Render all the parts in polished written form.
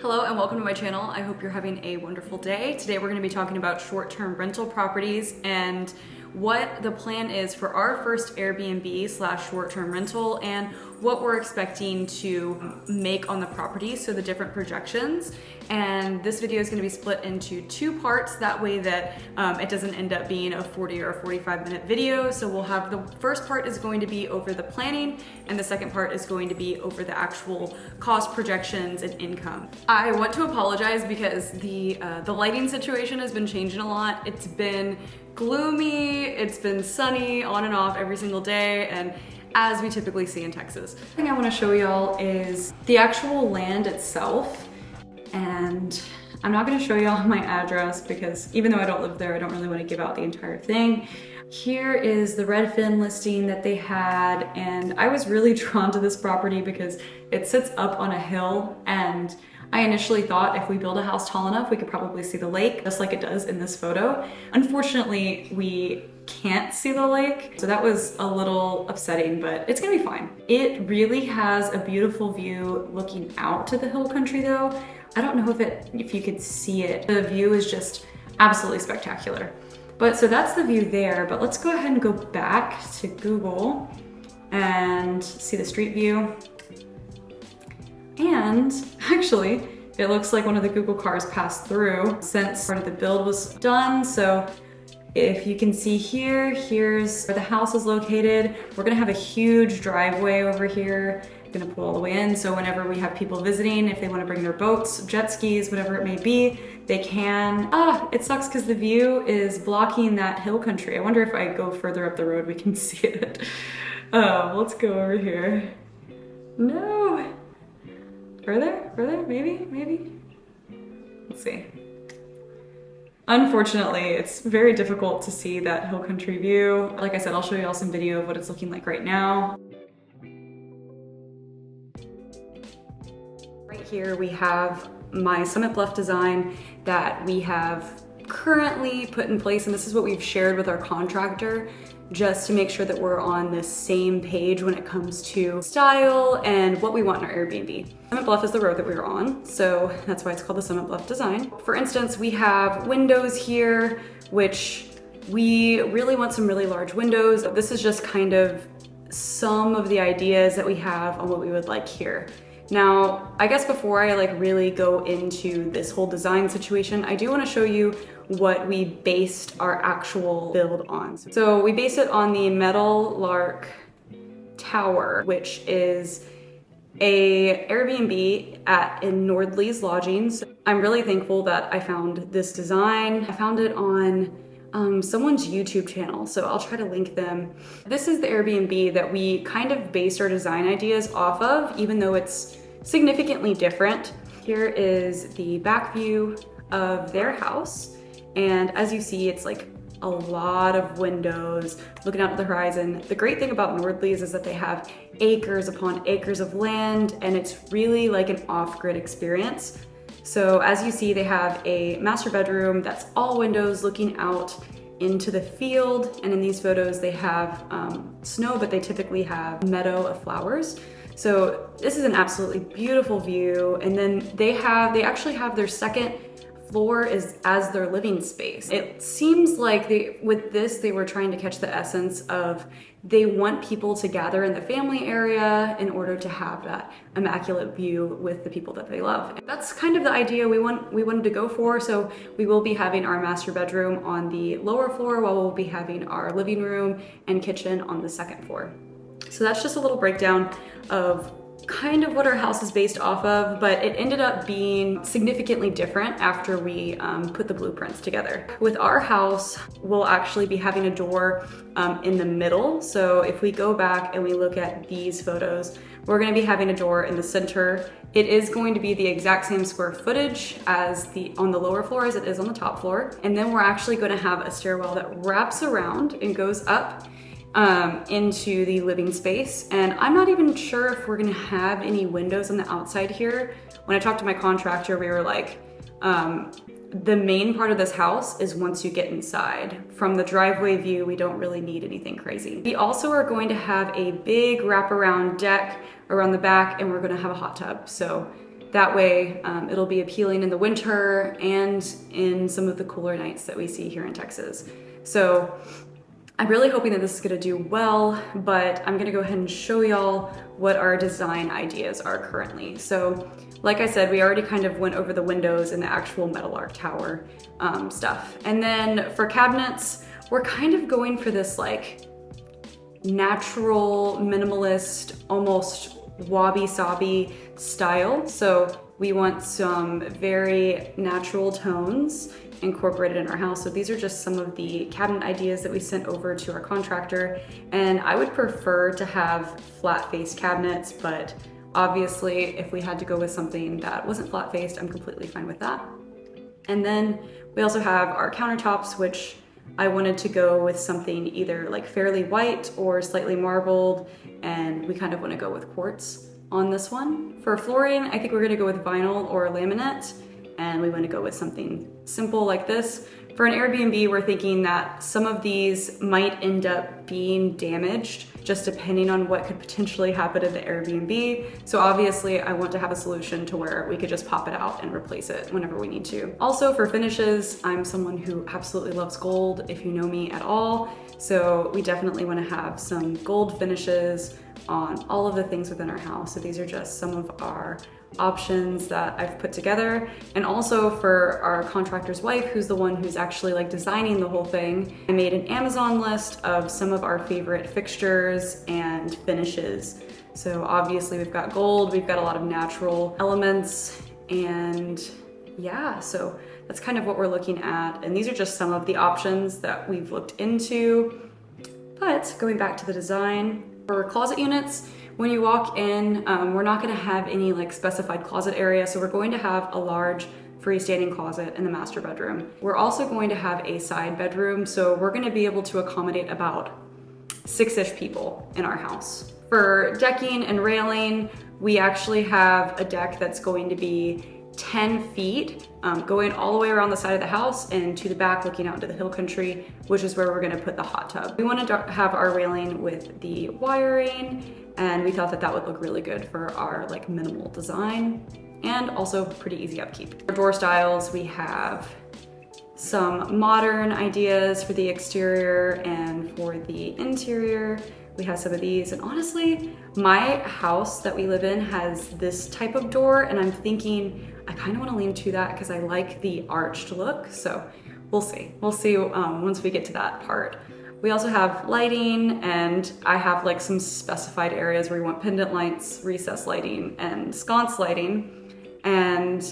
Hello and welcome to my channel. I hope you're having a wonderful day. Today we're going to be talking about short-term rental properties and what the plan is for our first Airbnb / short-term rental and what we're expecting to make on the property, so the different projections. And this video is going to be split into two parts, that way that it doesn't end up being a 40 or 45 minute video. So we'll have the first part is going to be over the planning and the second part is going to be over the actual cost projections and income. I want to apologize because the lighting situation has been changing a lot. It's been gloomy, it's been sunny on and off every single day, and as we typically see in Texas. The thing I want to show y'all is the actual land itself, and I'm not going to show y'all my address because even though I don't live there, I don't really want to give out the entire thing. Here is the Redfin listing that they had, and I was really drawn to this property because it sits up on a hill, and I initially thought if we build a house tall enough, we could probably see the lake, just like it does in this photo. Unfortunately, we can't see the lake, so that was a little upsetting, but it's gonna be fine. It really has a beautiful view looking out to the hill country though. I don't know if you could see it. The view is just absolutely spectacular. But so that's the view there, but let's go ahead and go back to Google and see the street view. And actually, it looks like one of the Google cars passed through since part of the build was done. So if you can see here, here's where the house is located. We're gonna have a huge driveway over here. I'm gonna pull all the way in, so whenever we have people visiting, if they wanna bring their boats, jet skis, whatever it may be, they can. It sucks because the view is blocking that hill country. I wonder if I go further up the road, we can see it. Let's go over here. No. Further, maybe? Let's see. Unfortunately, it's very difficult to see that hill country view. Like I said, I'll show you all some video of what it's looking like right now. Right here we have my Summit Bluff design that we have currently put in place, and this is what we've shared with our contractor just to make sure that we're on the same page when it comes to style and what we want in our Airbnb. Summit Bluff is the road that we're on, so that's why it's called the Summit Bluff design. For instance, we have windows here, which we really want some really large windows. This is just kind of some of the ideas that we have on what we would like here. Now, I guess before I really go into this whole design situation, I do want to show you what we based our actual build on. So we based it on the MetalLark Tower, which is a Airbnb in Nordley's Lodgings. I'm really thankful that I found this design. I found it on someone's YouTube channel, so I'll try to link them. This is the Airbnb that we kind of based our design ideas off of, even though it's significantly different. Here is the back view of their house. And as you see, it's like a lot of windows looking out to the horizon. The great thing about Nordley's is that they have acres upon acres of land, and it's really like an off-grid experience. So as you see, they have a master bedroom that's all windows looking out into the field. And in these photos, they have snow, but they typically have meadow of flowers. So this is an absolutely beautiful view. And then they actually have their second floor as their living space. It seems like with this, they were trying to catch the essence of they want people to gather in the family area in order to have that immaculate view with the people that they love. And that's kind of the idea we wanted to go for. So we will be having our master bedroom on the lower floor while we'll be having our living room and kitchen on the second floor. So that's just a little breakdown of kind of what our house is based off of, but it ended up being significantly different after we put the blueprints together. With our house, we'll actually be having a door in the middle. So if we go back and we look at these photos, we're gonna be having a door in the center. It is going to be the exact same square footage as on the lower floor as it is on the top floor. And then we're actually gonna have a stairwell that wraps around and goes up into the living space. And I'm not even sure if we're gonna have any windows on the outside here. When I talked to my contractor, we were like, the main part of this house is once you get inside. From the driveway view, we don't really need anything crazy. We also are going to have a big wraparound deck around the back, and we're gonna have a hot tub. So That way it'll be appealing in the winter and in some of the cooler nights that we see here in Texas. So I'm really hoping that this is gonna do well, but I'm gonna go ahead and show y'all what our design ideas are currently. So like I said, we already kind of went over the windows and the actual MetalLark Tower stuff. And then for cabinets, we're kind of going for this like natural, minimalist, almost wabi-sabi style. So we want some very natural tones incorporated in our house. So these are just some of the cabinet ideas that we sent over to our contractor. And I would prefer to have flat-faced cabinets, but obviously if we had to go with something that wasn't flat-faced, I'm completely fine with that. And then we also have our countertops, which I wanted to go with something either like fairly white or slightly marbled, and we kind of want to go with quartz on this one. For flooring, I think we're going to go with vinyl or laminate, and we want to go with something simple like this. For an Airbnb, we're thinking that some of these might end up being damaged, just depending on what could potentially happen to the Airbnb. So obviously I want to have a solution to where we could just pop it out and replace it whenever we need to. Also for finishes, I'm someone who absolutely loves gold, if you know me at all. So we definitely want to have some gold finishes on all of the things within our house. So these are just some of our options that I've put together. And also for our contractor's wife, who's the one who's actually like designing the whole thing, I made an Amazon list of some of our favorite fixtures and finishes. So obviously we've got gold, we've got a lot of natural elements, and yeah, so that's kind of what we're looking at. And these are just some of the options that we've looked into. But going back to the design, for closet units, when you walk in, we're not gonna have any like specified closet area, so we're going to have a large freestanding closet in the master bedroom. We're also going to have a side bedroom, so we're gonna be able to accommodate about 6-ish people in our house. For decking and railing, we actually have a deck that's going to be 10 feet, going all the way around the side of the house and to the back looking out into the hill country, which is where we're gonna put the hot tub. We wanted to have our railing with the wiring, and we thought that that would look really good for our like minimal design and also pretty easy upkeep. For door styles, we have some modern ideas for the exterior, and for the interior, we have some of these. And honestly, my house that we live in has this type of door, and I'm thinking I kind of want to lean to that because I like the arched look. So we'll see. We'll see once we get to that part. We also have lighting, and I have like some specified areas where we want pendant lights, recessed lighting, and sconce lighting. And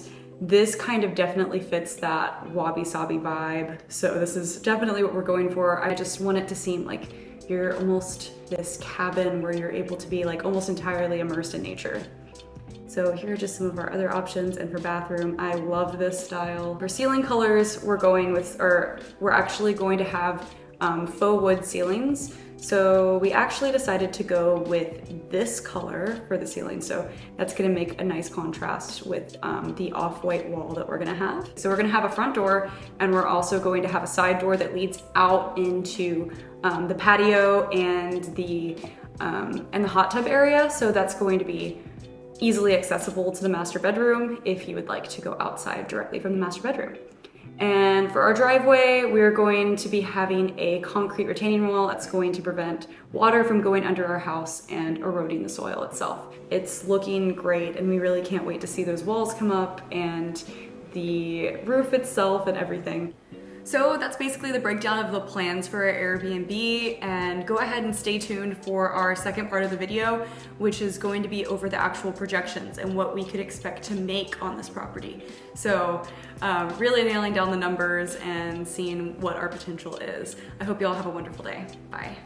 this kind of definitely fits that wabi-sabi vibe. So this is definitely what we're going for. I just want it to seem like you're almost this cabin where you're able to be like almost entirely immersed in nature. So here are just some of our other options. And for bathroom, I love this style. For ceiling colors, we're actually going to have faux wood ceilings. So we actually decided to go with this color for the ceiling. So that's gonna make a nice contrast with the off-white wall that we're gonna have. So we're gonna have a front door, and we're also going to have a side door that leads out into the patio and the hot tub area. So that's going to be easily accessible to the master bedroom if you would like to go outside directly from the master bedroom. And for our driveway, we're going to be having a concrete retaining wall that's going to prevent water from going under our house and eroding the soil itself. It's looking great, and we really can't wait to see those walls come up and the roof itself and everything. So that's basically the breakdown of the plans for our Airbnb, and go ahead and stay tuned for our second part of the video, which is going to be over the actual projections and what we could expect to make on this property. So really nailing down the numbers and seeing what our potential is. I hope you all have a wonderful day. Bye.